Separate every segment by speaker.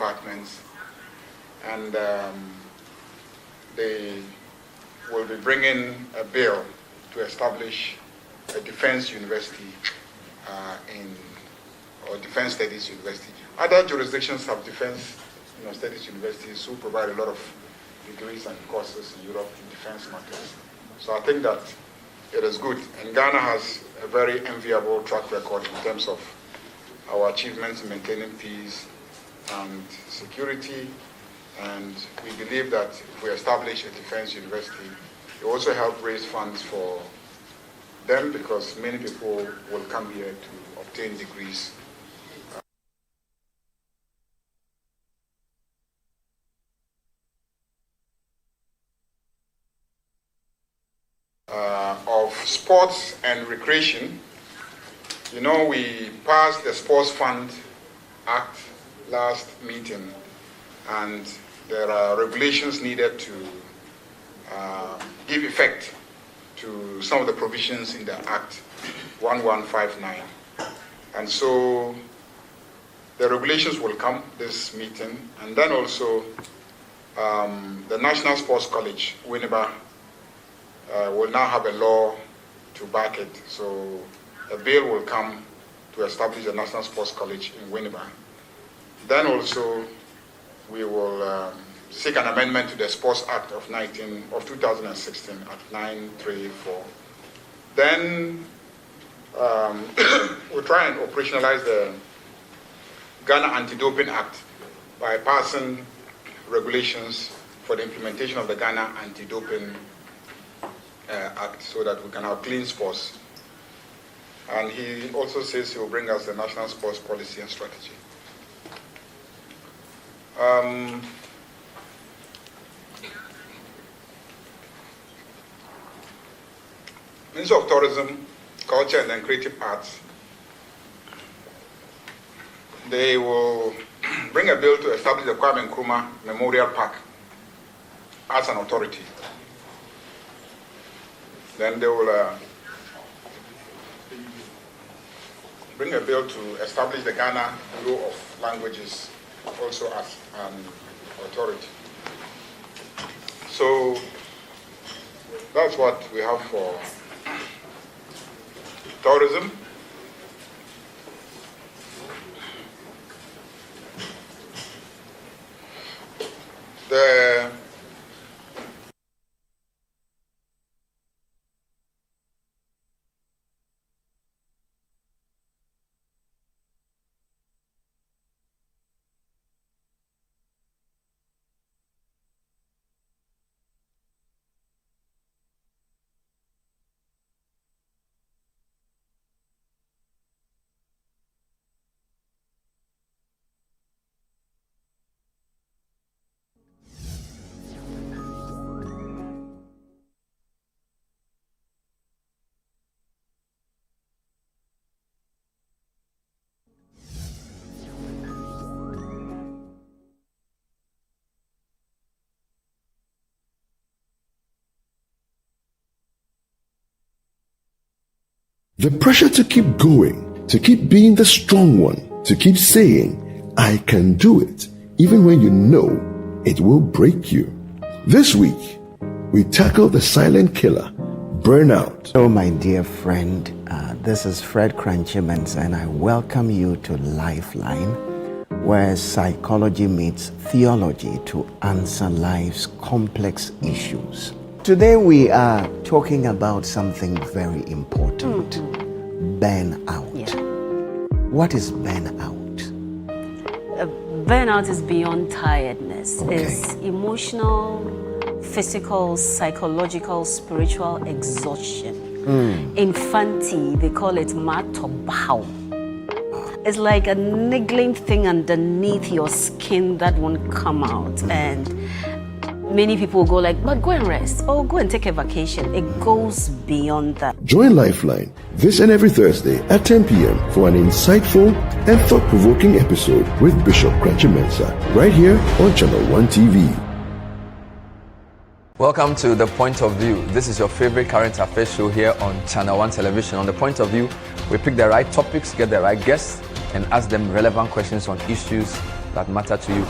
Speaker 1: departments, and they will be bringing a bill to establish a defense university or defense studies university. Other jurisdictions have defense studies universities who provide a lot of degrees and courses in Europe in defense matters. So I think that it is good. And Ghana has a very enviable track record in terms of our achievements in maintaining peace and security. And we believe that if we establish a defense university, it will also help raise funds for them, because many people will come here to obtain degrees. Of sports and recreation, we passed the Sports Fund Act last meeting, and there are regulations needed to give effect to some of the provisions in the Act 1159. And so the regulations will come this meeting, and then also the National Sports College, Winneba, will now have a law to back it. So a bill will come to establish the National Sports College in Winneba. Then also we will seek an amendment to the Sports Act of 2016 at 934. Then we'll try and operationalize the Ghana Anti-Doping Act by passing regulations for the implementation of the Ghana Anti-Doping Act, so that we can have clean sports. And he also says he will bring us the national sports policy and strategy. Ministry of Tourism, Culture and then Creative Arts, they will bring a bill to establish the Kwame Nkrumah Memorial Park as an authority. Then they will bring a bill to establish the Ghana Bureau of Languages also as an authority. So that's what we have for tourism.
Speaker 2: The pressure to keep going, to keep being the strong one, to keep saying, I can do it, even when you know it will break you. This week, we tackle the silent killer, burnout.
Speaker 3: Hello, my dear friend. This is Fred Cranchimans, and I welcome you to Lifeline, where psychology meets theology to answer life's complex issues. Today we are talking about something very important, burnout.
Speaker 4: Yeah.
Speaker 3: What is burnout?
Speaker 4: Burnout is beyond tiredness.
Speaker 3: Okay.
Speaker 4: It's emotional, physical, psychological, spiritual exhaustion. In Fanti, they call it matobao. It's like a niggling thing underneath your skin that won't come out. And many people go like, but go and rest, or go and take a vacation. It goes beyond that.
Speaker 2: Join Lifeline this and every Thursday at 10 p.m. for an insightful and thought-provoking episode with Bishop Cranchimensa, right here on Channel 1 TV.
Speaker 5: Welcome to The Point of View. This is your favorite current affairs show here on Channel 1 Television. On The Point of View, we pick the right topics, get the right guests, and ask them relevant questions on issues that matter to you.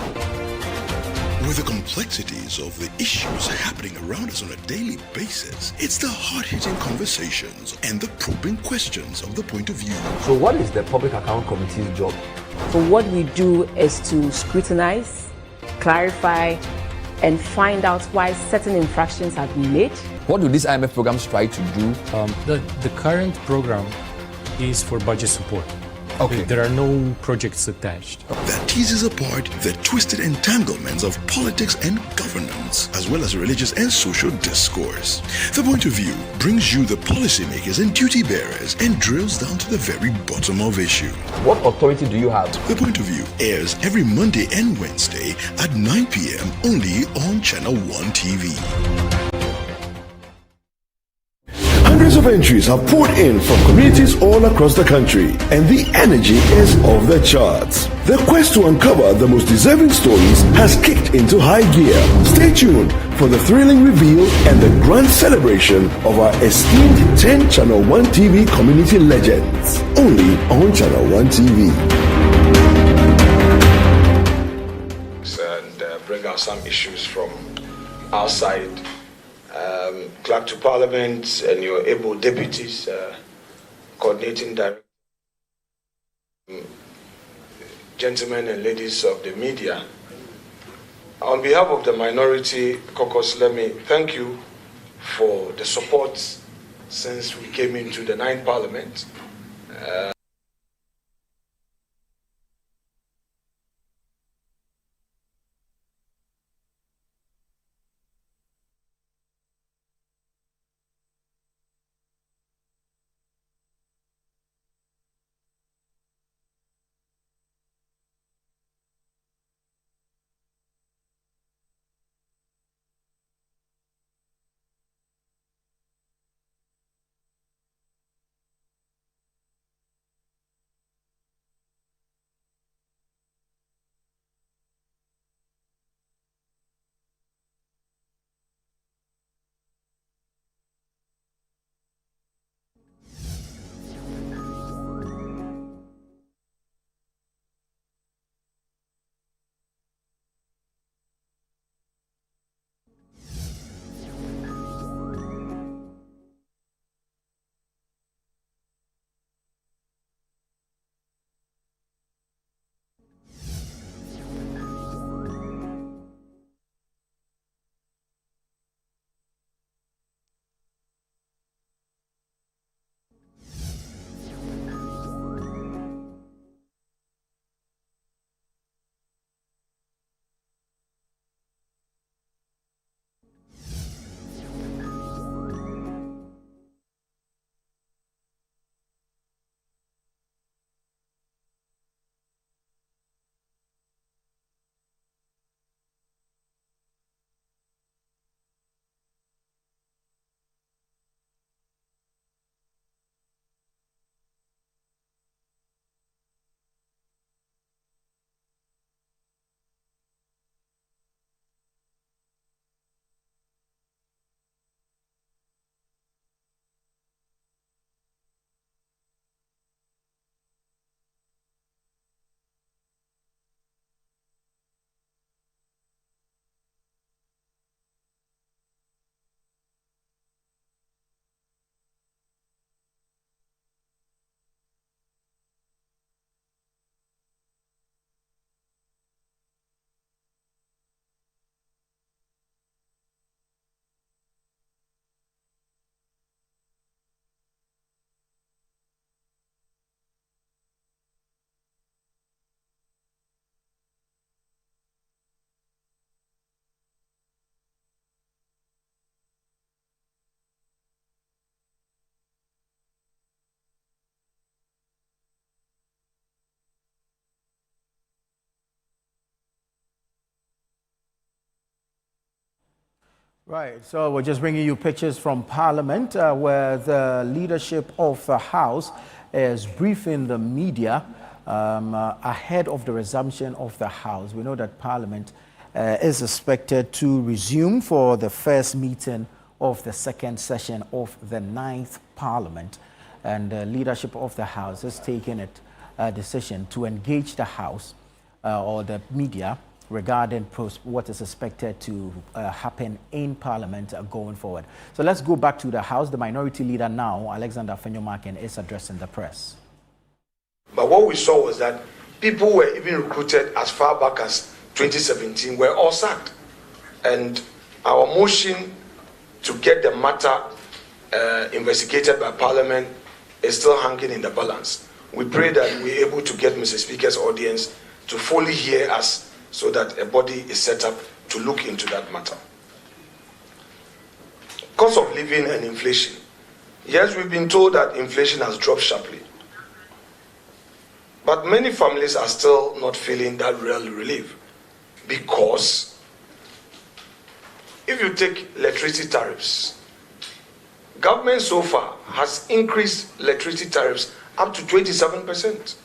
Speaker 2: With the complexities of the issues happening around us on a daily basis, it's the hard-hitting conversations and the probing questions of the point of view.
Speaker 5: So what is the Public Account Committee's job?
Speaker 6: So what we do is to scrutinize, clarify, and find out why certain infractions have been made.
Speaker 5: What do these IMF programs try to do?
Speaker 7: The current program is for budget support.
Speaker 5: Okay.
Speaker 7: There are no projects attached.
Speaker 2: That teases apart the twisted entanglements of politics and governance, as well as religious and social discourse. The Point of View brings you the policymakers and duty bearers and drills down to the very bottom of issue.
Speaker 5: What authority do you have?
Speaker 2: The Point of View airs every Monday and Wednesday at 9 p.m. only on Channel 1 TV. Hundreds of entries have poured in from communities all across the country, and the energy is off the charts. The quest to uncover the most deserving stories has kicked into high gear. Stay tuned for the thrilling reveal and the grand celebration of our esteemed 10 Channel 1 TV community legends, only on Channel 1 TV.
Speaker 8: And bring out some issues from outside. Clerk to Parliament and your able deputies, coordinating directors, gentlemen and ladies of the media. On behalf of the Minority Caucus, let me thank you for the support since we came into the 9th Parliament.
Speaker 3: Right, so we're just bringing you pictures from Parliament where the leadership of the House is briefing the media ahead of the resumption of the House. We know that Parliament is expected to resume for the first meeting of the second session of the 9th Parliament, and the leadership of the House has taken a decision to engage the House
Speaker 9: or the media regarding what is expected to happen in Parliament going forward. So let's go back to the House. The Minority Leader now, Alexander Fenyomakin, is addressing the press.
Speaker 8: But what we saw was that people were even recruited as far back as 2017 were all sacked. And our motion to get the matter investigated by Parliament is still hanging in the balance. We pray that we're able to get Mr. Speaker's audience to fully hear us so that a body is set up to look into that matter. Cost of living and inflation. Yes, we've been told that inflation has dropped sharply. But many families are still not feeling that real relief, because if you take electricity tariffs, government so far has increased electricity tariffs up to 27%.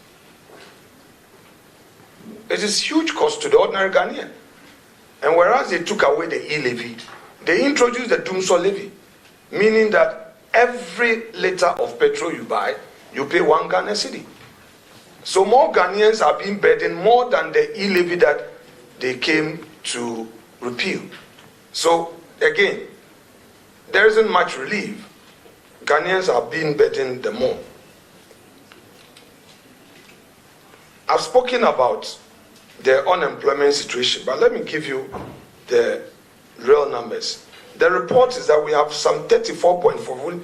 Speaker 8: It is huge cost to the ordinary Ghanaian. And whereas they took away the e-levy, they introduced the Dumsor levy, meaning that every liter of petrol you buy, you pay 1 Ghana cedi. So more Ghanaians are being burdened more than the e-levy that they came to repeal. So again, there isn't much relief. Ghanaians are being burdened the more. I've spoken about the unemployment situation, but let me give you the real numbers. The report is that we have some 34.4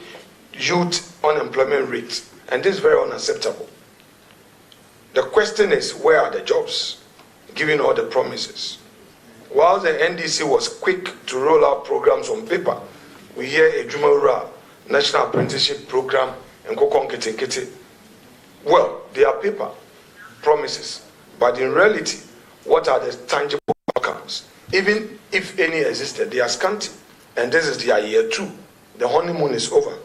Speaker 8: youth unemployment rate, and this is very unacceptable. The question is, where are the jobs, given all the promises? While the NDC was quick to roll out programs on paper, we hear a Jumawura National Apprenticeship Program and Kokon Kete. Well, they are paper promises, but in reality, what are the tangible outcomes? Even if any existed, they are scanty. And this is their year 2. The honeymoon is over.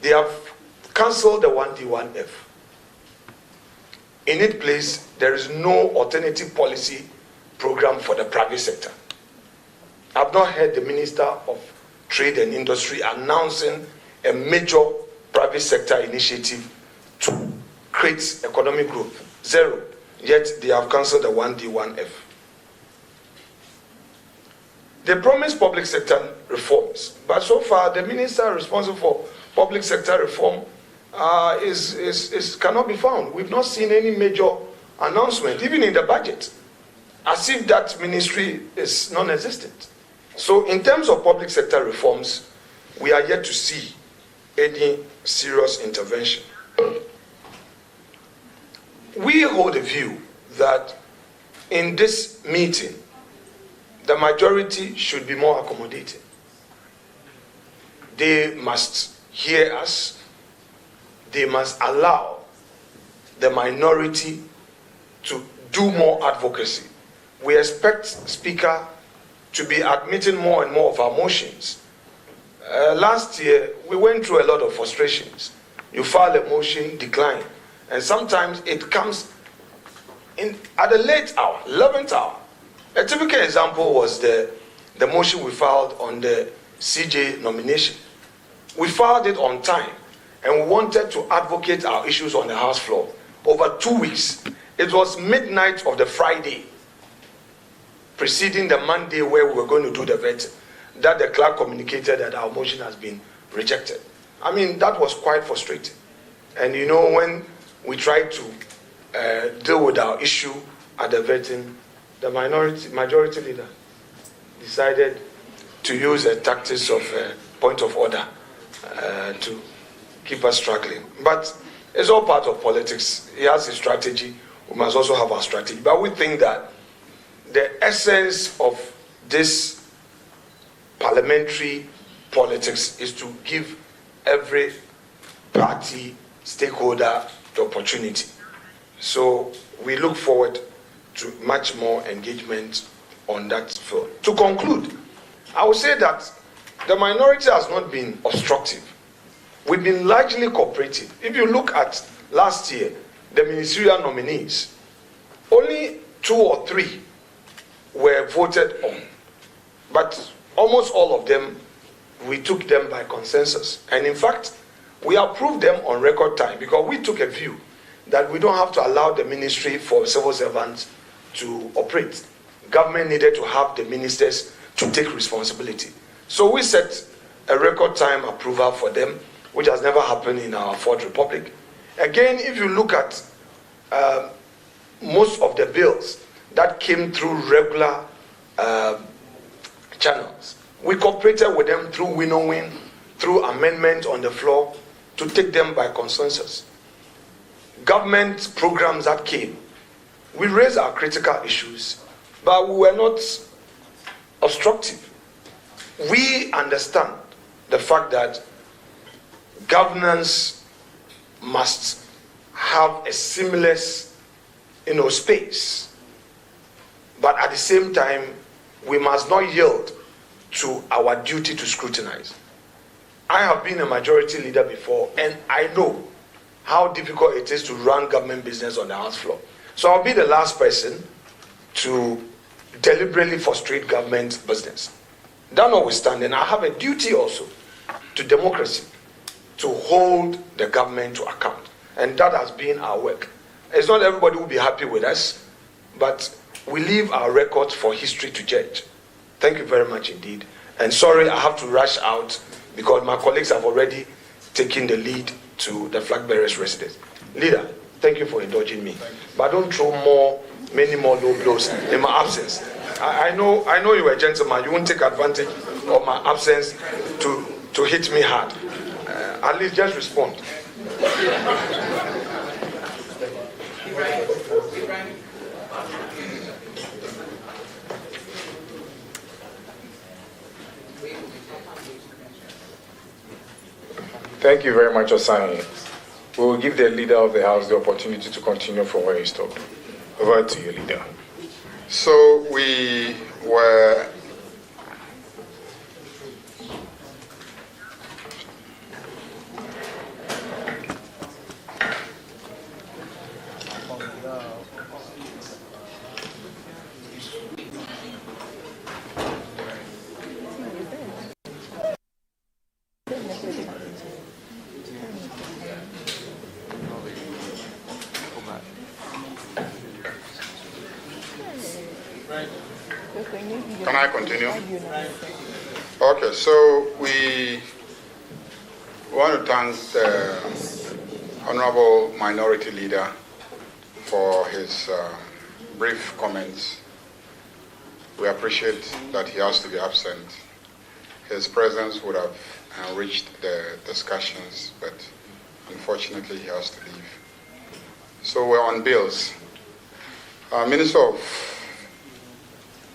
Speaker 8: They have cancelled the 1D1F. In its place, there is no alternative policy program for the private sector. I've not heard the Minister of Trade and Industry announcing a major private sector initiative to create economic growth. Zero. Yet they have cancelled the 1D1F. They promised public sector reforms, but so far the minister responsible for public sector reform cannot be found. We've not seen any major announcement, even in the budget, as if that ministry is non-existent. So in terms of public sector reforms, we are yet to see any serious intervention. We hold a view that in this meeting, the majority should be more accommodating. They must hear us. They must allow the minority to do more advocacy. We expect Speaker to be admitting more and more of our motions. Last year, we went through a lot of frustrations. You file a motion, decline. And sometimes it comes at a late hour, 11th hour. A typical example was the motion we filed on the CJ nomination. We filed it on time, and we wanted to advocate our issues on the House floor. Over 2 weeks, it was midnight of the Friday preceding the Monday where we were going to do the vetting, that the clerk communicated that our motion has been rejected. I mean, that was quite frustrating. And you know, when we tried to deal with our issue at the vetting, the majority leader decided to use a tactics of point of order to keep us struggling. But it's all part of politics. He has his strategy. We must also have our strategy. But we think that the essence of this parliamentary politics is to give every party stakeholder the opportunity. So we look forward to much more engagement on that field. To conclude, I would say that the minority has not been obstructive. We've been largely cooperative. If you look at last year, the ministerial nominees, only 2 or 3 were voted on. But almost all of them, we took them by consensus. And in fact, we approved them on record time because we took a view that we don't have to allow the ministry for civil servants to operate. Government needed to have the ministers to take responsibility. So we set a record time approval for them, which has never happened in our Fourth Republic. Again, if you look at most of the bills that came through regular channels, we cooperated with them through win-on-win, through amendment on the floor, to take them by consensus. Government programs that came, we raised our critical issues, but we were not obstructive. We understand the fact that governance must have a seamless, space, but at the same time, we must not yield to our duty to scrutinize. I have been a majority leader before, and I know how difficult it is to run government business on the House floor. So I'll be the last person to deliberately frustrate government business. That notwithstanding, I have a duty also to democracy to hold the government to account. And that has been our work. It's not everybody will be happy with us, but we leave our records for history to judge. Thank you very much indeed. And sorry, I have to rush out because my colleagues have already taken the lead to the flag bearers' residence. Leader, thank you for indulging me. But don't throw many more low blows in my absence. I know you're a gentleman. You won't take advantage of my absence to hit me hard. At least just respond.
Speaker 10: Thank you very much, Osani. We will give the leader of the House the opportunity to continue from where he stopped. Over to you, leader.
Speaker 1: So we were Can I continue? Okay, so we want to thank the Honorable Minority Leader for his brief comments. We appreciate that he has to be absent. His presence would have enriched the discussions, but unfortunately he has to leave. So we're on bills.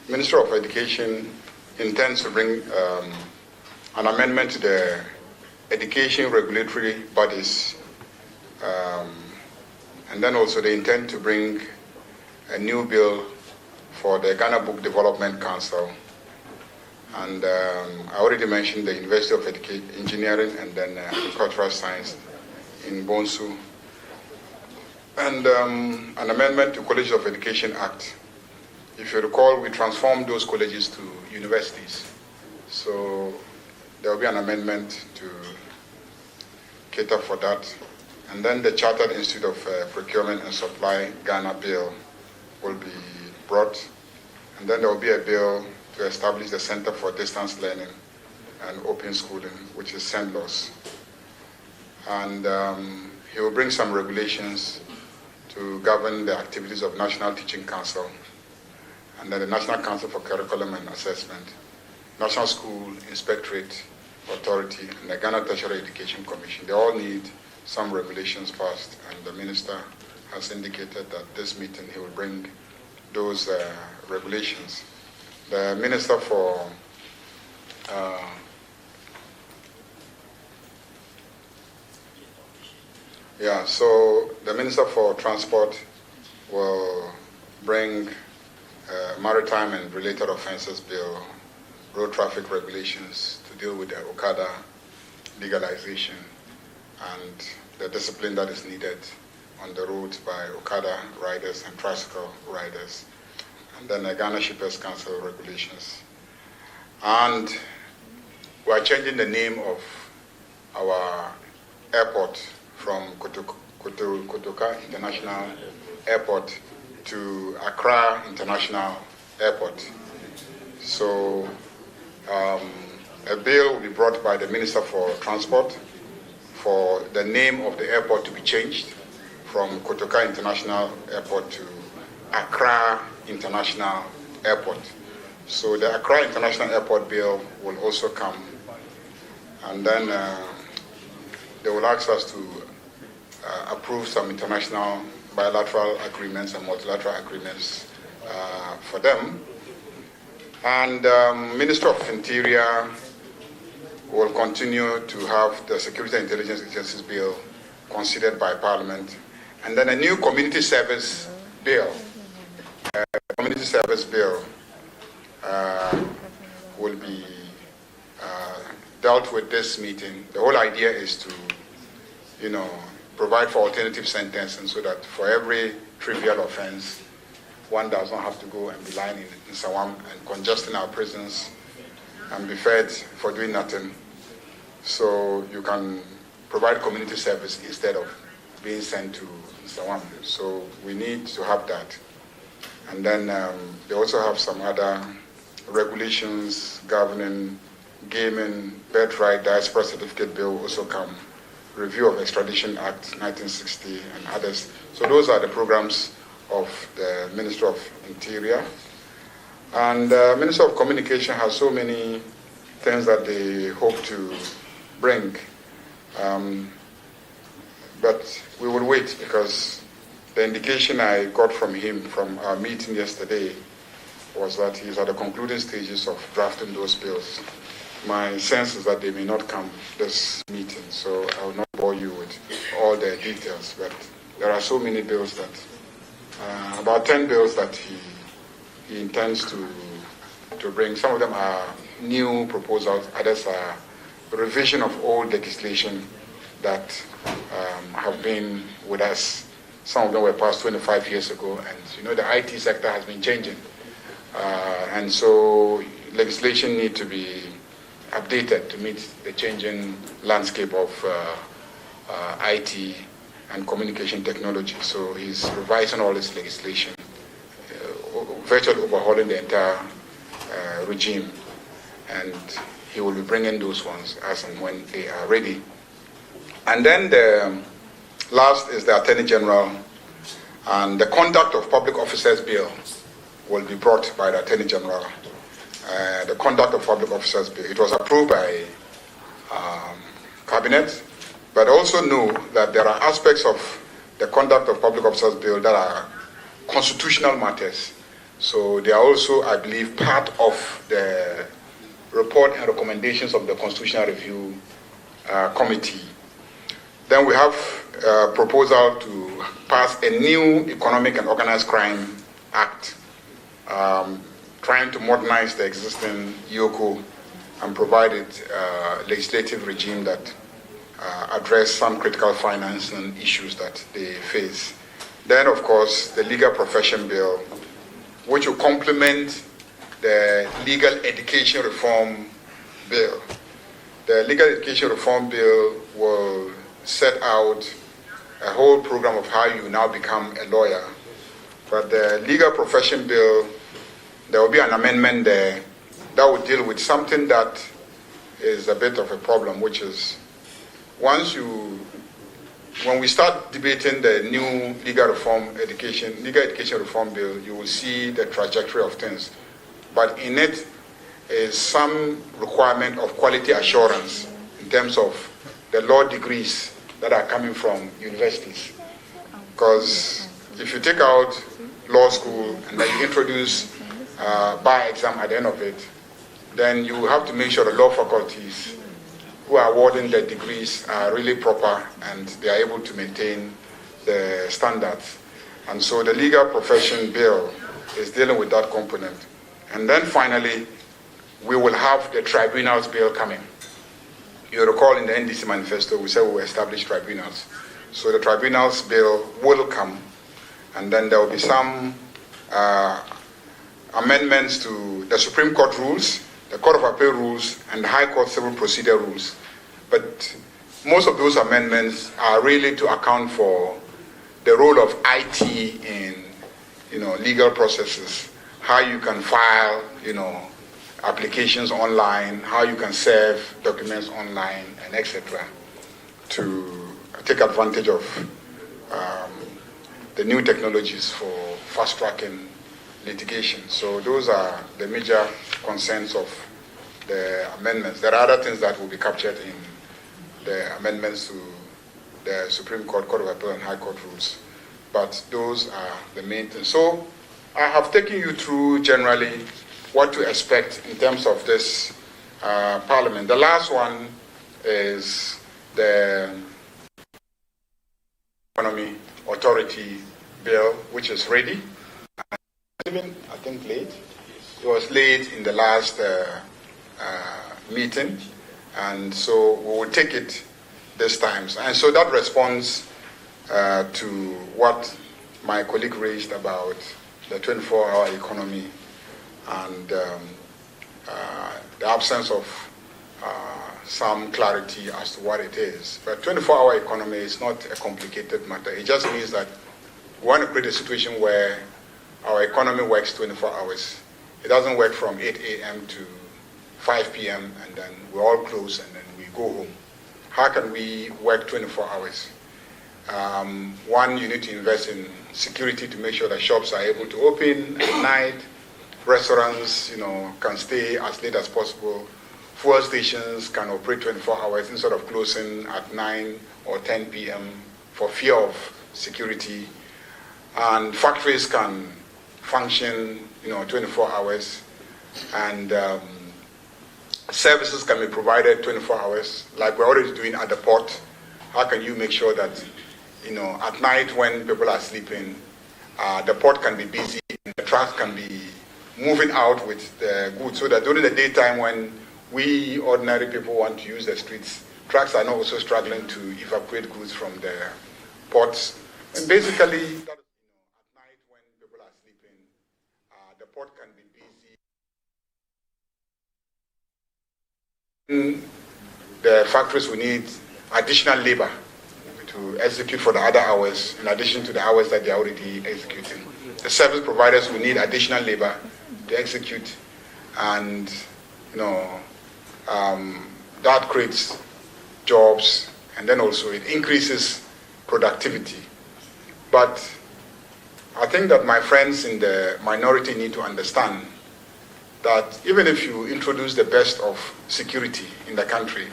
Speaker 1: Minister of Education intends to bring an amendment to the education regulatory bodies, and then also they intend to bring a new bill for the Ghana Book Development Council. And I already mentioned the University of Engineering and then Agricultural Science in Bonsu. And an amendment to College of Education Act. If you recall, we transformed those colleges to universities. So there will be an amendment to cater for that. And then the Chartered Institute of Procurement and Supply Ghana bill will be brought. And then there will be a bill to establish the Center for Distance Learning and Open Schooling, which is CENDLOS. And he will bring some regulations to govern the activities of National Teaching Council, and then the National Council for Curriculum and Assessment, National School Inspectorate Authority, and the Ghana Tertiary Education Commission. They all need some regulations passed, and the minister has indicated that this meeting he will bring those regulations. The Minister for so the Minister for Transport will bring Maritime and Related Offences Bill, road traffic regulations to deal with the Okada legalization and the discipline that is needed on the roads by Okada riders and tricycle riders, and then the Ghana Shippers Council regulations. And we are changing the name of our airport from Kotoka International Airport to Accra International Airport. So a bill will be brought by the Minister for Transport for the name of the airport to be changed from Kotoka International Airport to Accra International Airport. So the Accra International Airport bill will also come, and then they will ask us to approve some international bilateral agreements and multilateral agreements for them. And Minister of Interior will continue to have the Security and Intelligence Agencies Bill considered by Parliament. And then a new community service bill, will be dealt with this meeting. The whole idea is to, provide for alternative sentencing so that for every trivial offense, one does not have to go and be lying in Sawam and congesting our prisons and be fed for doing nothing. So you can provide community service instead of being sent to Sawam. So we need to have that. And then they also have some other regulations governing gaming, birthright, diaspora certificate bill will also come. Review of Extradition Act 1960 and others. So those are the programs of the Ministry of Interior. And the Ministry of Communication has so many things that they hope to bring. But we will wait, because the indication I got from him from our meeting yesterday was that he's at the concluding stages of drafting those bills. My sense is that they may not come this meeting, so I will not bore you with all the details, but there are so many bills that, about 10 bills that he intends to bring. Some of them are new proposals, others are revision of old legislation that have been with us. Some of them were passed 25 years ago, and the IT sector has been changing. And so legislation needs to be updated to meet the changing landscape of IT and communication technology. So he's revising all this legislation, virtually overhauling the entire regime, and he will be bringing those ones as and when they are ready. And then the last is the Attorney General, and the Conduct of Public Officers Bill will be brought by the Attorney General. The Conduct of Public Officers Bill, it was approved by Cabinet, but also know that there are aspects of the Conduct of Public Officers Bill that are constitutional matters. So they are also, I believe, part of the report and recommendations of the Constitutional Review Committee. Then we have a proposal to pass a new Economic and Organized Crime Act, trying to modernize the existing EOCO and provide it a legislative regime that address some critical financing issues that they face. Then, of course, the Legal Profession Bill, which will complement the Legal Education Reform Bill. The Legal Education Reform Bill will set out a whole program of how you now become a lawyer. But the Legal Profession Bill, there will be an amendment there that will deal with something that is a bit of a problem, which is when we start debating the new legal education reform bill, you will see the trajectory of things. But in it is some requirement of quality assurance in terms of the law degrees that are coming from universities. Because if you take out law school and then you introduce bar exam at the end of it, then you have to make sure the law faculties who are awarding the degrees are really proper and they are able to maintain the standards. And so the Legal Profession Bill is dealing with that component. And then finally, we will have the Tribunals Bill coming. You recall in the NDC manifesto, we said we will establish tribunals. So the Tribunals Bill will come, and then there will be some amendments to the Supreme Court rules, the Court of Appeal rules, and the High Court Civil Procedure rules. But most of those amendments are really to account for the role of IT in, legal processes, how you can file, applications online, how you can serve documents online, and etc. to take advantage of the new technologies for fast-tracking litigation. So those are the major concerns of the amendments. There are other things that will be captured in the amendments to the Supreme Court, Court of Appeal, and High Court rules. But those are the main things. So I have taken you through generally what to expect in terms of this Parliament. The last one is the Economy Authority Bill, which is ready. Even, I think, late. It was late in the last meeting, and so we will take it this time. And so that responds to what my colleague raised about the 24-hour economy and the absence of some clarity as to what it is. But 24-hour economy is not a complicated matter. It just means that we want to create a situation where our economy works 24 hours. It doesn't work from 8 a.m. to 5 p.m. and then we all close and then we go home. How can we work 24 hours? One, you need to invest in security to make sure that shops are able to open at night. Restaurants, can stay as late as possible. Fuel stations can operate 24 hours instead of closing at 9 or 10 p.m. for fear of security. And factories can function, 24 hours. And services can be provided 24 hours, like we're already doing at the port. How can you make sure that, at night when people are sleeping, the port can be busy, and the trucks can be moving out with the goods, so that during the daytime when we ordinary people want to use the streets, trucks are not also struggling to evacuate goods from the ports. And basically, at night when people are sleeping, the port can be busy. The factories will need additional labor to execute for the other hours, in addition to the hours that they're already executing. The service providers will need additional labor to execute, and that creates jobs, and then also it increases productivity. But I think that my friends in the minority need to understand that even if you introduce the best of security in the country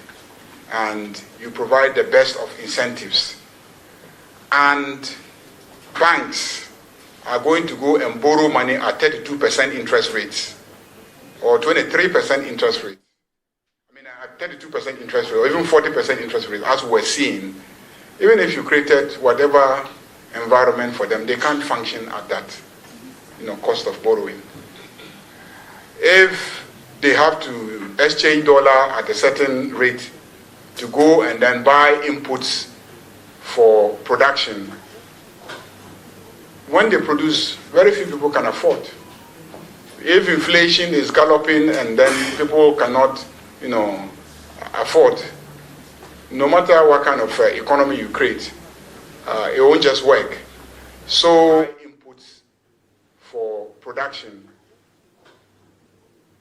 Speaker 1: and you provide the best of incentives, and banks are going to go and borrow money at 32% interest rates or 23% interest rate, at 32% interest rate or even 40% interest rate, as we're seeing, even if you created whatever environment for them, they can't function at that cost of borrowing. If they have to exchange dollar at a certain rate to go and then buy inputs for production, when they produce, very few people can afford. If inflation is galloping and then people cannot, afford, no matter what kind of economy you create, it won't just work. So inputs for production,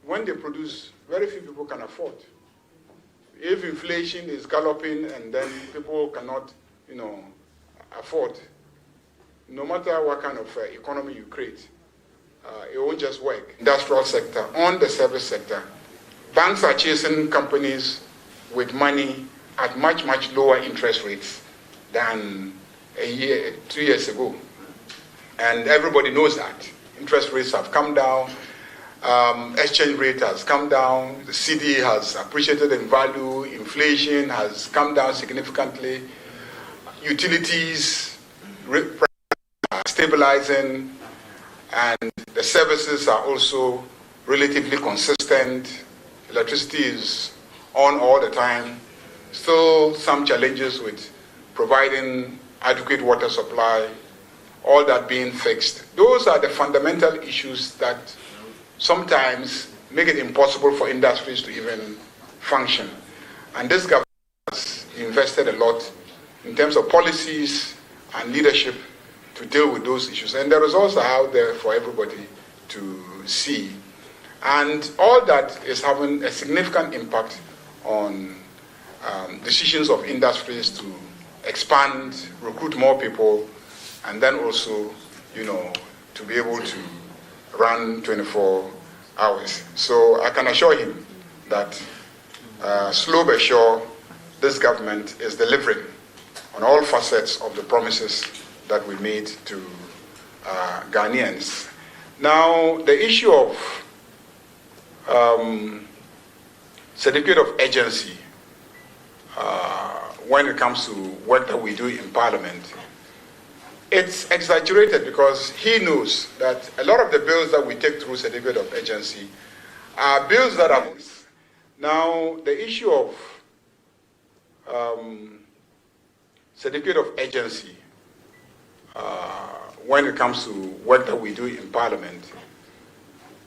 Speaker 1: when they produce, very few people can afford. If inflation is galloping and then people cannot, afford, no matter what kind of economy you create, it won't just work. Industrial sector, on the service sector, banks are chasing companies with money at much, much lower interest rates than 2 years ago. And everybody knows that. Interest rates have come down, exchange rate has come down, the CD has appreciated in value, inflation has come down significantly, utilities are stabilizing, and the services are also relatively consistent. Electricity is on all the time. Still some challenges with providing adequate water supply, all that being fixed. Those are the fundamental issues that sometimes make it impossible for industries to even function. And this government has, invested a lot in terms of policies and leadership to deal with those issues. And the results are out there for everybody to see. And all that is having a significant impact on decisions of industries to expand, recruit more people, and then also, to be able to run 24 hours. So I can assure him that slow but sure, this government is delivering on all facets of the promises that we made to Ghanaians. Now, the issue of certificate of agency when it comes to work that we do in Parliament, it's exaggerated because he knows that a lot of the bills that we take through certificate of agency are bills that are... Now, the issue of certificate of agency when it comes to work that we do in Parliament,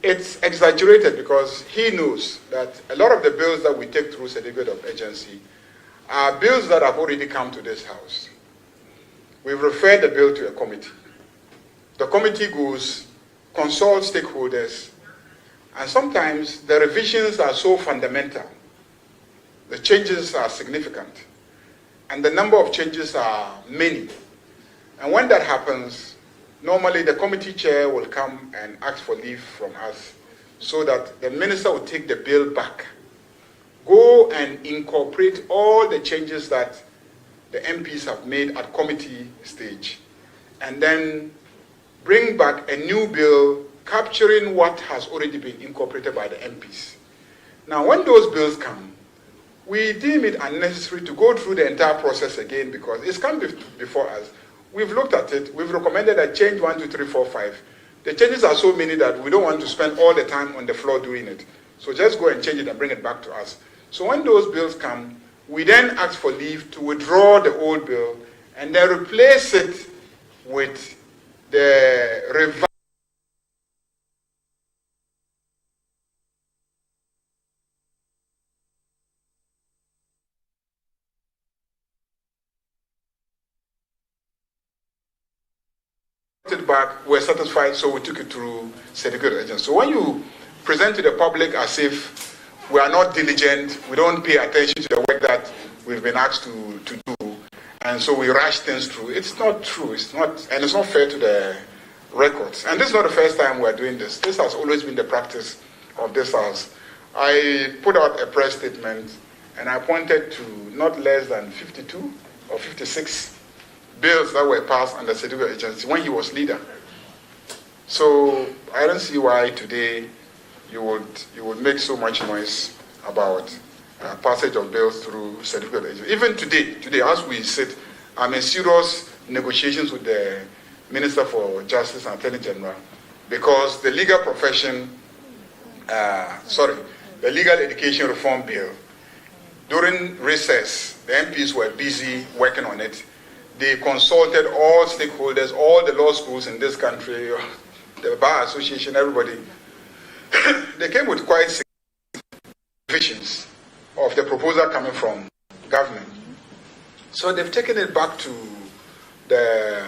Speaker 1: it's exaggerated because he knows that a lot of the bills that we take through certificate of agency are bills that have already come to this House. We've referred the bill to a committee. The committee goes, consults stakeholders, and sometimes the revisions are so fundamental, the changes are significant, and the number of changes are many. And when that happens, normally the committee chair will come and ask for leave from us so that the minister will take the bill back, go and incorporate all the changes that the MPs have made at committee stage, and then bring back a new bill capturing what has already been incorporated by the MPs. Now, when those bills come, we deem it unnecessary to go through the entire process again because it's come before us. We've looked at it. We've recommended a change 1, 2, 3, 4, 5. The changes are so many that we don't want to spend all the time on the floor doing it. So just go and change it and bring it back to us. So when those bills come, we then ask for leave to withdraw the old bill and then replace it with the revised back, we're satisfied, so we took it through certificate of agency. So when you present to the public as if we are not diligent, we don't pay attention to the work that we've been asked to do, and so we rush things through, it's not true. It's not, and it's not fair to the records. And this is not the first time we're doing this. This has always been the practice of this House. I put out a press statement, and I pointed to not less than 52 or 56 bills that were passed under certificate agency when he was leader. So I don't see why today you would make so much noise about passage of bills through certificate agency. Even today as we sit, I'm in serious negotiations with the Minister for Justice and Attorney General because the legal profession, the Legal Education Reform Bill, during recess, the MPs were busy working on it. They consulted all stakeholders, all the law schools in this country, the Bar Association, everybody. They came with quite significant visions of the proposal coming from government. So they've taken it back to the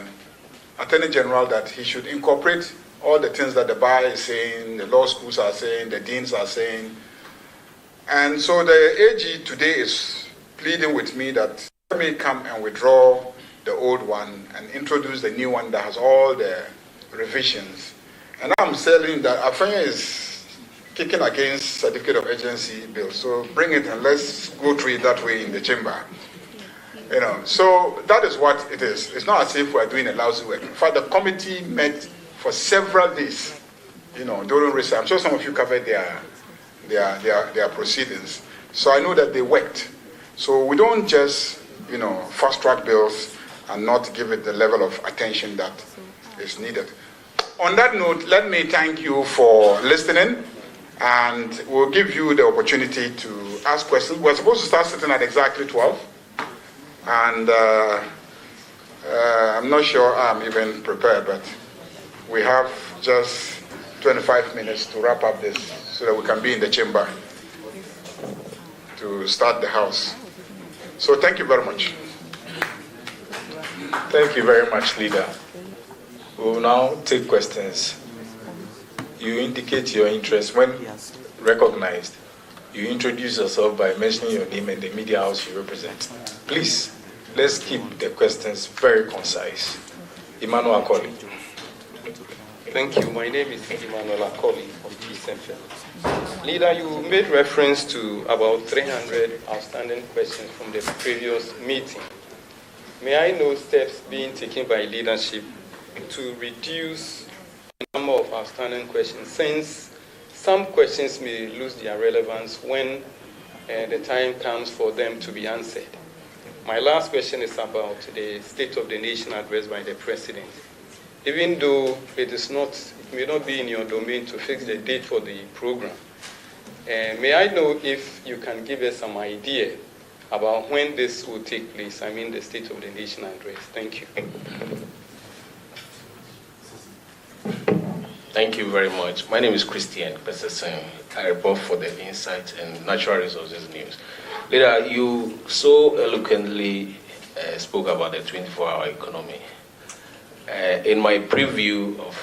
Speaker 1: Attorney General that he should incorporate all the things that the Bar is saying, the law schools are saying, the deans are saying. And so the AG today is pleading with me that let me come and withdraw the old one and introduce the new one that has all the revisions. And I'm saying that Afanya is kicking against certificate of agency bill. So bring it and let's go through it that way in the chamber. So that is what it is. It's not as if we're doing a lousy work. In fact, the committee met for several days, during recess. I'm sure some of you covered their proceedings. So I know that they worked. So we don't just, fast track bills and not give it the level of attention that is needed. On that note, let me thank you for listening, and we'll give you the opportunity to ask questions. We're supposed to start sitting at exactly 12, and I'm not sure I'm even prepared, but we have just 25 minutes to wrap up this so that we can be in the chamber to start the House. So thank you very much.
Speaker 10: Thank you very much, Leader. We will now take questions. You indicate your interest when recognized. You introduce yourself by mentioning your name and the media house you represent. Please, let's keep the questions very concise. Emmanuel Akoli.
Speaker 11: Thank you. My name is Emmanuel Akoli of TSMF. Leader, you made reference to about 300 outstanding questions from the previous meeting. May I know steps being taken by leadership to reduce the number of outstanding questions, since some questions may lose their relevance when the time comes for them to be answered? My last question is about the State of the Nation address by the President. Even though it may not be in your domain to fix the date for the program, may I know if you can give us some idea about when this will take place? I mean, the State of the Nation address. Thank you.
Speaker 12: Thank you very much. My name is Christian Pesesen. I report for the Insight and Natural Resources News. Leader, you so eloquently spoke about the 24-hour economy. In my preview of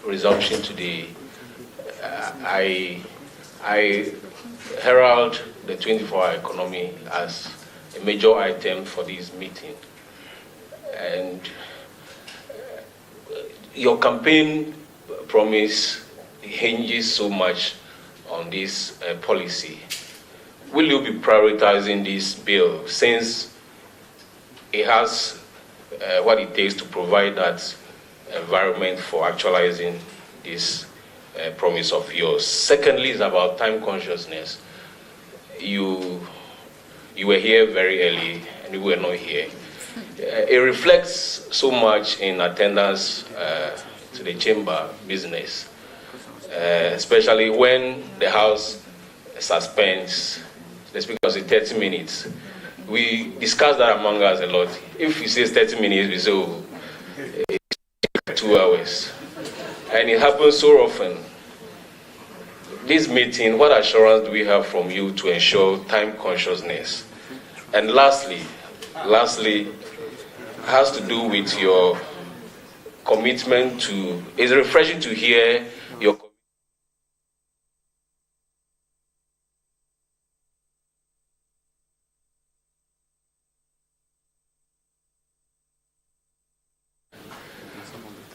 Speaker 12: resumption today, I herald the 24-hour economy as a major item for this meeting. And your campaign promise hinges so much on this policy. Will you be prioritizing this bill, since it has what it takes to provide that environment for actualizing this promise of yours? Secondly, is about time consciousness. You were here very early and you were not here. It reflects so much in attendance to the chamber business, especially when the House suspends the speaker say 30 minutes. We discuss that among us a lot. If he says 30 minutes, we say, oh, 2 hours. And it happens so often. This meeting, what assurance do we have from you to ensure time consciousness? And lastly, has to do with your commitment to, it's refreshing to hear your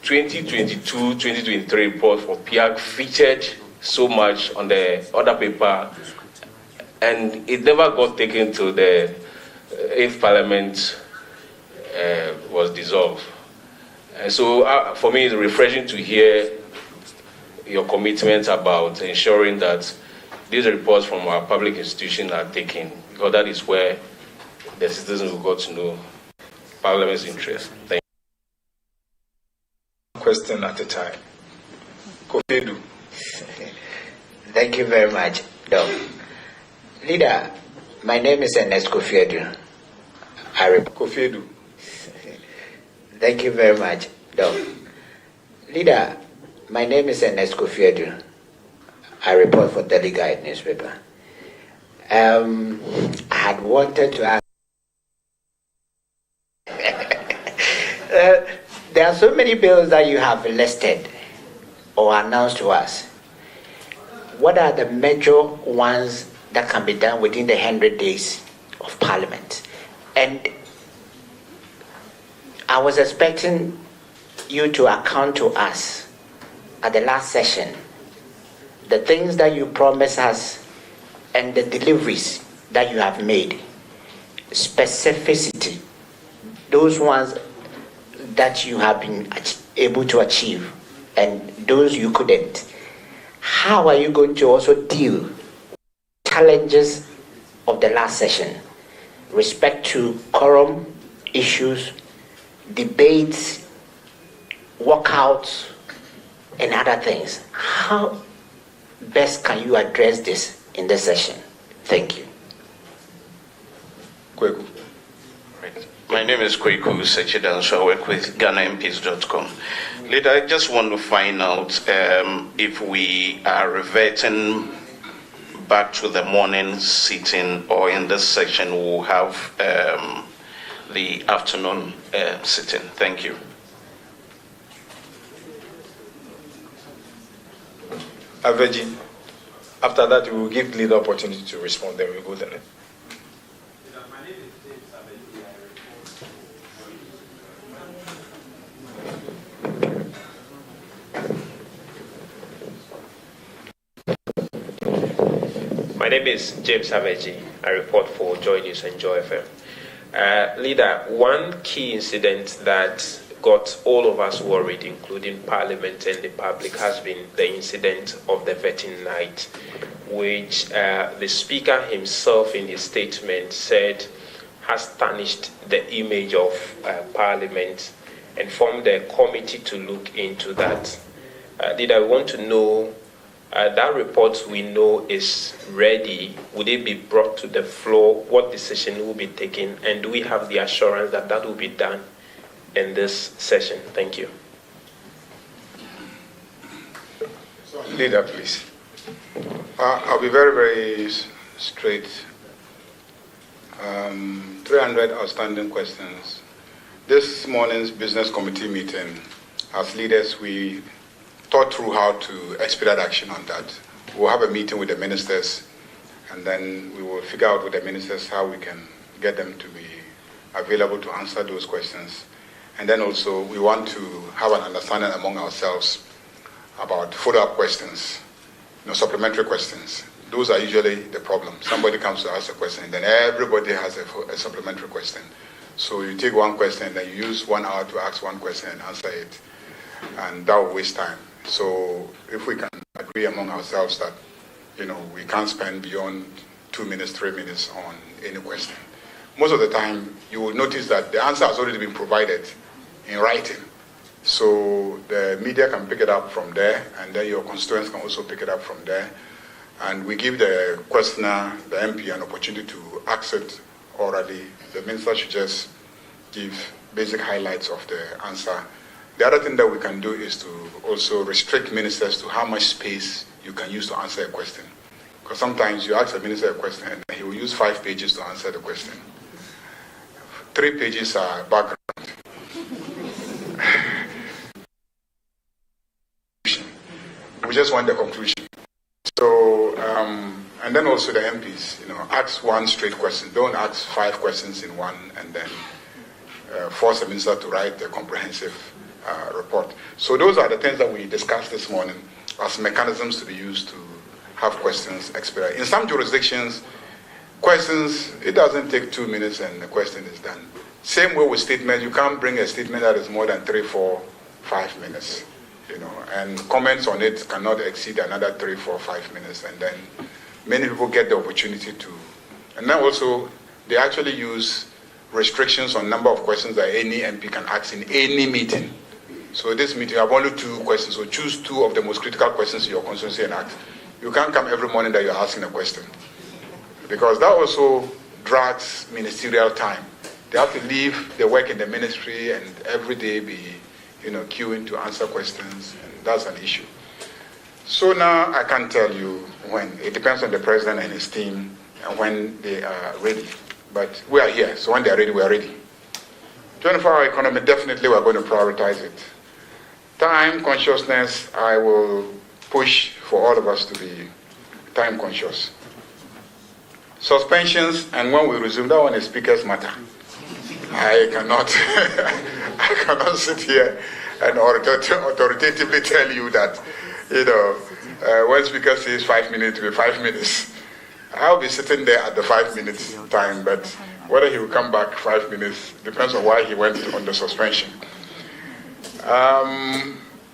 Speaker 12: 2022-2023 report for PIAC featured so much on the other paper, and it never got taken to the if Parliament was dissolved. And so for me, it's refreshing to hear your commitment about ensuring that these reports from our public institutions are taken, because that is where the citizens will get to know Parliament's interest. Thank you.
Speaker 10: Question at a time. Kofedu.
Speaker 13: Thank you very much, Doc. Leader, my name is Ernest Kofedu.
Speaker 10: Kofedu.
Speaker 13: Thank you very much, Doc. Leader, my name is Ernest Kofedu. I report for Daily Guide newspaper. I had wanted to ask. There are so many bills that you have listed or announced to us. What are the major ones that can be done within the 100 days of Parliament? And I was expecting you to account to us at the last session the things that you promised us and the deliveries that you have made. Specificity, those ones that you have been able to achieve and those you couldn't. How are you going to also deal with challenges of the last session, respect to quorum issues, debates, walkouts, and other things? How best can you address this in this session? Thank you.
Speaker 10: Kweku.
Speaker 14: My name is Kweku Sechidan, so I work with GhanaMPs.com. Leader, I just want to find out if we are reverting back to the morning sitting, or in this section we'll have the afternoon sitting. Thank you.
Speaker 10: Aveji, after that, we will give the leader opportunity to respond, then we'll go there.
Speaker 15: My name is James Aveji. I report for Joy News and Joy FM. Leader, one key incident that got all of us worried, including Parliament and the public, has been the incident of the vetting night, which the Speaker himself in his statement said has tarnished the image of Parliament, and formed a committee to look into that. Leader, I want to know, that report we know is ready. Would it be brought to the floor? What decision will be taken? And do we have the assurance that that will be done in this session? Thank you.
Speaker 1: Leader, please. I'll be very, very straight. 300 outstanding questions. This morning's business committee meeting, as leaders, we thought through how to expedite action on that. We'll have a meeting with the ministers, and then we will figure out with the ministers how we can get them to be available to answer those questions. And then also we want to have an understanding among ourselves about follow-up questions, supplementary questions. Those are usually the problem. Somebody comes to ask a question, and then everybody has a supplementary question. So you take one question, and then you use 1 hour to ask one question and answer it, and that will waste time. So if we can agree among ourselves that, we can't spend beyond 2 minutes, 3 minutes on any question. Most of the time, you will notice that the answer has already been provided in writing. So the media can pick it up from there, and then your constituents can also pick it up from there. And we give the questioner, the MP, an opportunity to ask it orally. The minister should just give basic highlights of the answer. The other thing that we can do is to also restrict ministers to how much space you can use to answer a question. Because sometimes you ask a minister a question and he will use 5 pages to answer the question. 3 pages are background. We just want the conclusion. So, and then also the MPs, ask one straight question. Don't ask 5 questions in one and then force the minister to write a comprehensive report. So those are the things that we discussed this morning as mechanisms to be used to have questions expedited. In some jurisdictions, questions, it doesn't take 2 minutes and the question is done. Same way with statements, you can't bring a statement that is more than 3, 4, 5 minutes, and comments on it cannot exceed another 3, 4, 5 minutes, and then many people get the opportunity to. And then also, they actually use restrictions on number of questions that any MP can ask in any meeting. So this meeting, you have only 2 questions, so choose 2 of the most critical questions in your constituency and ask. You can't come every morning that you're asking a question, because that also drags ministerial time. They have to leave the work in the ministry and every day be, queuing to answer questions, and that's an issue. So now I can't tell you when. It depends on the president and his team and when they are ready. But we are here, so when they are ready, we are ready. 24-hour economy, definitely we're going to prioritize it. Time consciousness, I will push for all of us to be time conscious. Suspensions, and when we resume, that one is speaker's matter. I cannot sit here and authoritatively tell you that, when speaker says 5 minutes, it will be 5 minutes. I'll be sitting there at the 5 minutes time, but whether he will come back 5 minutes depends on why he went on the suspension.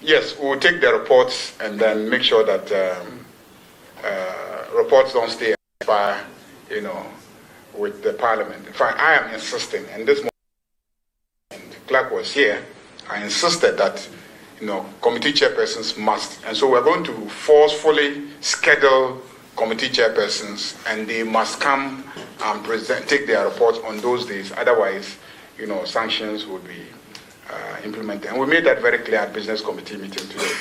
Speaker 1: Yes, we'll take the reports and then make sure that reports don't stay by, with the Parliament. In fact, I am insisting, and this morning the clerk was here, I insisted that, committee chairpersons must. And so we're going to forcefully schedule committee chairpersons, and they must come and take their reports on those days. Otherwise, sanctions would be implemented. And we made that very clear at business committee meeting today.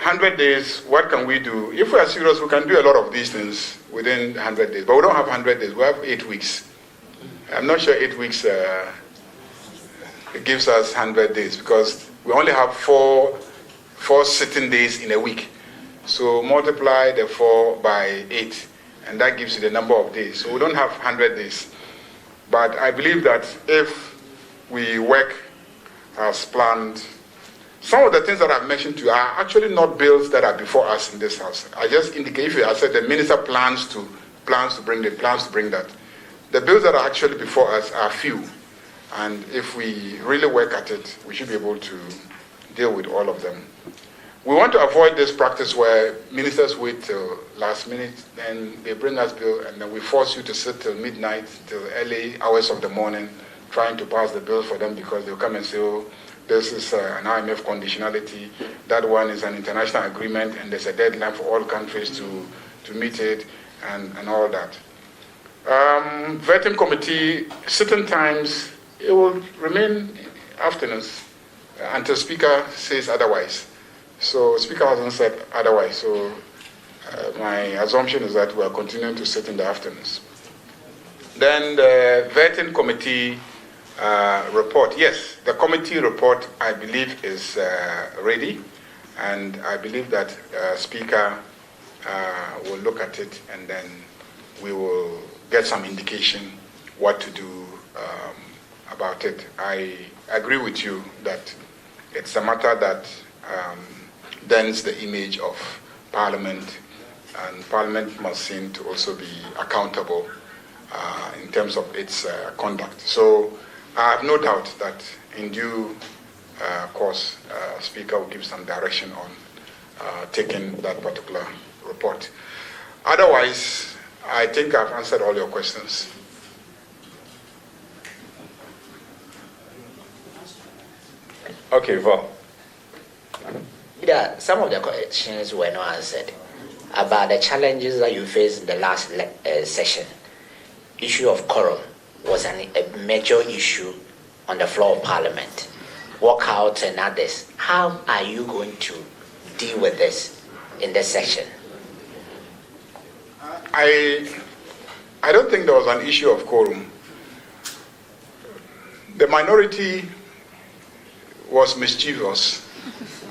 Speaker 1: 100 days, what can we do? If we are serious, we can do a lot of these things within 100 days. But we don't have 100 days. We have 8 weeks. I'm not sure 8 weeks it gives us 100 days because we only have four sitting days in a week. So multiply the 4 by 8, and that gives you the number of days. So we don't have 100 days. But I believe that if we work as planned, some of the things that I've mentioned to you are actually not bills that are before us in this house. I just indicate, I said the minister plans to bring that. The bills that are actually before us are few. And if we really work at it, we should be able to deal with all of them. We want to avoid this practice where ministers wait till last minute, then they bring us bill, and then we force you to sit till midnight, till early hours of the morning, trying to pass the bill for them because they'll come and say, oh, this is an IMF conditionality, that one is an international agreement, and there's a deadline for all countries to meet it, and all that. Vetting committee, certain times, it will remain afternoons until Speaker says otherwise. So Speaker hasn't said otherwise. So my assumption is that we are continuing to sit in the afternoons. Then the vetting committee report. Yes, the committee report, I believe, is ready. And I believe that Speaker will look at it, and then we will get some indication what to do about it. I agree with you that it's a matter that dents the image of Parliament, and Parliament must seem to also be accountable in terms of its conduct. So I have no doubt that in due course, Speaker will give some direction on taking that particular report. Otherwise, I think I've answered all your questions.
Speaker 10: Okay, Val.
Speaker 13: Yeah, some of the questions were not answered about the challenges that you faced in the last session. Issue of quorum was a major issue on the floor of Parliament. Walkouts and others. How are you going to deal with this in this session?
Speaker 1: I don't think there was an issue of quorum. The minority was mischievous.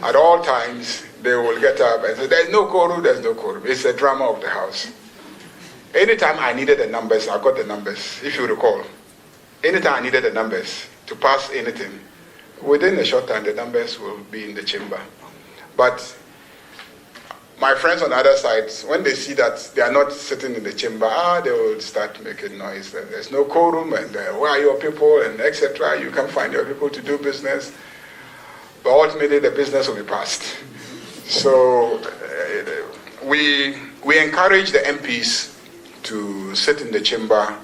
Speaker 1: At all times, they will get up and say, there's no quorum, there's no quorum. It's a drama of the House. Anytime I needed the numbers, I got the numbers, if you recall. Anytime I needed the numbers to pass anything, within a short time, the numbers will be in the chamber. But my friends on the other side, when they see that they are not sitting in the chamber, they will start making noise. There's no quorum, and where are your people, and etc. You can't find your people to do business. But ultimately, the business will be passed. So we encourage the MPs to sit in the chamber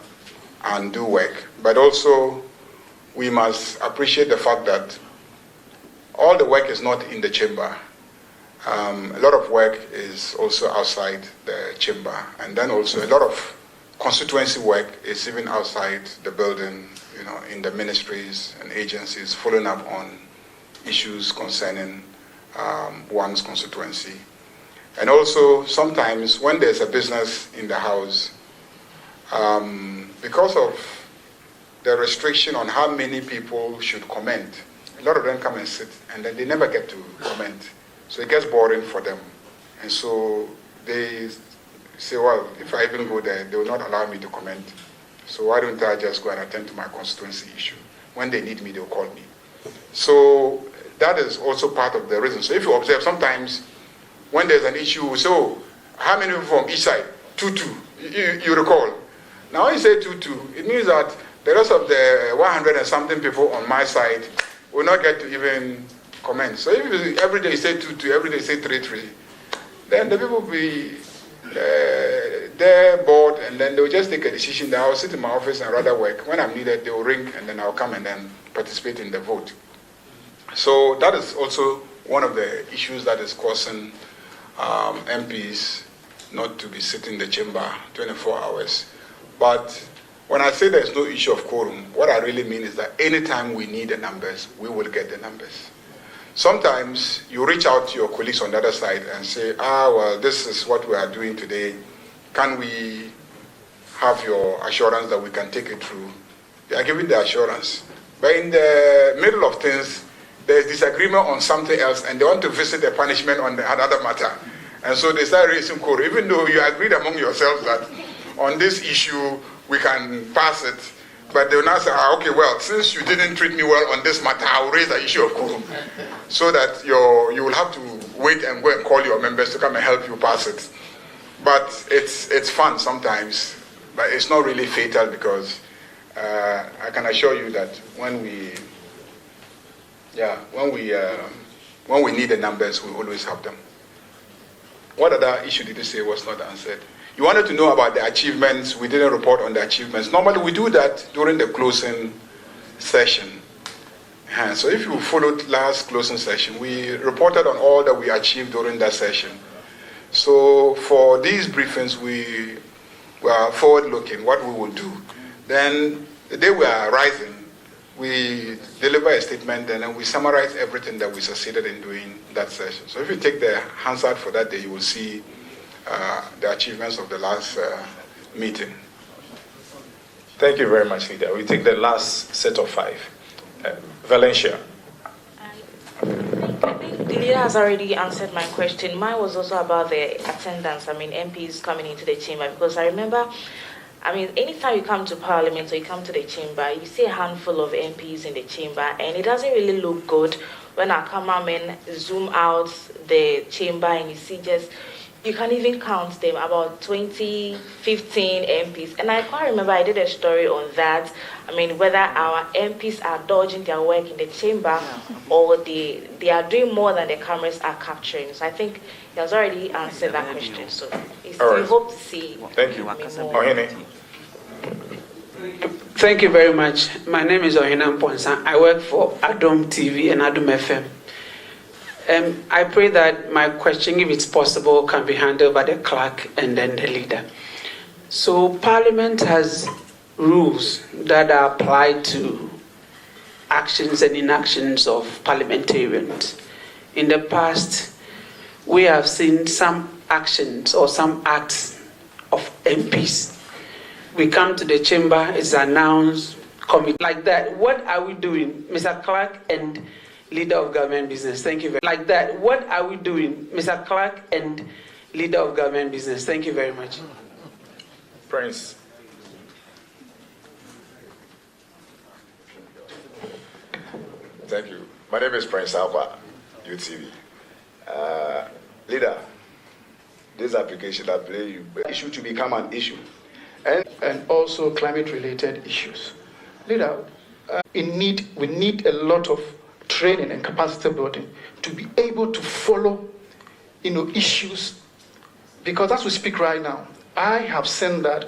Speaker 1: and do work. But also, we must appreciate the fact that all the work is not in the chamber. A lot of work is also outside the chamber. And then also a lot of constituency work is even outside the building, in the ministries and agencies, following up on issues concerning one's constituency. And also, sometimes when there's a business in the House, because of the restriction on how many people should comment, a lot of them come and sit, and then they never get to comment. So it gets boring for them. And so they say, well, if I even go there, they will not allow me to comment. So why don't I just go and attend to my constituency issue? When they need me, they'll call me. So that is also part of the reason. So if you observe, sometimes when there's an issue, so how many people from each side? 2-2. You recall. Now when you say 2-2, it means that the rest of the 100 and something people on my side will not get to even comment. So if every day you say 2-2, every day you say 3-3, then the people will be they're bored, and then they'll just take a decision that I'll sit in my office and rather work. When I'm needed, they'll ring, and then I'll come and then participate in the vote. So that is also one of the issues that is causing MPs not to be sitting in the chamber 24 hours. But when I say there's no issue of quorum, what I really mean is that anytime we need the numbers, we will get the numbers. sometimes you reach out to your colleagues on the other side and say, well, this is what we are doing today. Can we have your assurance that we can take it through? They are giving the assurance. But in the middle of things, there's disagreement on something else, and they want to visit the punishment on another matter. And so they start raising quarrel, even though you agreed among yourselves that on this issue we can pass it. But they will now say, okay, well, since you didn't treat me well on this matter, I will raise the issue of quorum. So that you will have to wait and go and call your members to come and help you pass it. But it's fun sometimes, but it's not really fatal, because I can assure you that when we need the numbers, we always have them. What other issue did you say was not answered? You wanted to know about the achievements. We didn't report on the achievements. Normally we do that during the closing session. So if you followed last closing session, we reported on all that we achieved during that session. So for these briefings, we were forward-looking, what we will do. Then the day we are rising, we deliver a statement, and then we summarize everything that we succeeded in doing that session. So if you take the Hansard for that day, you will see the achievements of the last meeting.
Speaker 10: Thank you very much, Leader. We take the last set of 5. Valencia.
Speaker 16: The leader has already answered my question. Mine was also about the attendance. MPs coming into the chamber, because I remember, anytime you come to Parliament or you come to the chamber, you see a handful of MPs in the chamber, and it doesn't really look good when our cameramen zoom out the chamber and you see you can even count them, about 20, 15 MPs. And I quite remember I did a story on that. Whether our MPs are dodging their work in the chamber or they are doing more than the cameras are capturing. So I think he has already answered that question. So we hope to see.
Speaker 10: Thank you. Ohene.
Speaker 17: Thank you very much. My name is Ohene Mponsa. I work for Adom TV and Adom FM. I pray that my question, if it's possible, can be handled by the clerk and then the leader. So Parliament has rules that are applied to actions and inactions of parliamentarians. In the past, we have seen some actions or some acts of MPs. We come to the chamber, it's announced, committee like that. What are we doing, Mr. Clerk and Leader of Government Business? Thank you very much. Like that, what are we doing, Mr. Clerk and Leader of Government Business? Thank you very much.
Speaker 10: Prince.
Speaker 18: Thank you. My name is Prince Alba, UTV. Leader, this application that play you issue to become an issue.
Speaker 19: And also climate-related issues. Leader, we need a lot of training and capacity building to be able to follow, issues. Because as we speak right now, I have seen that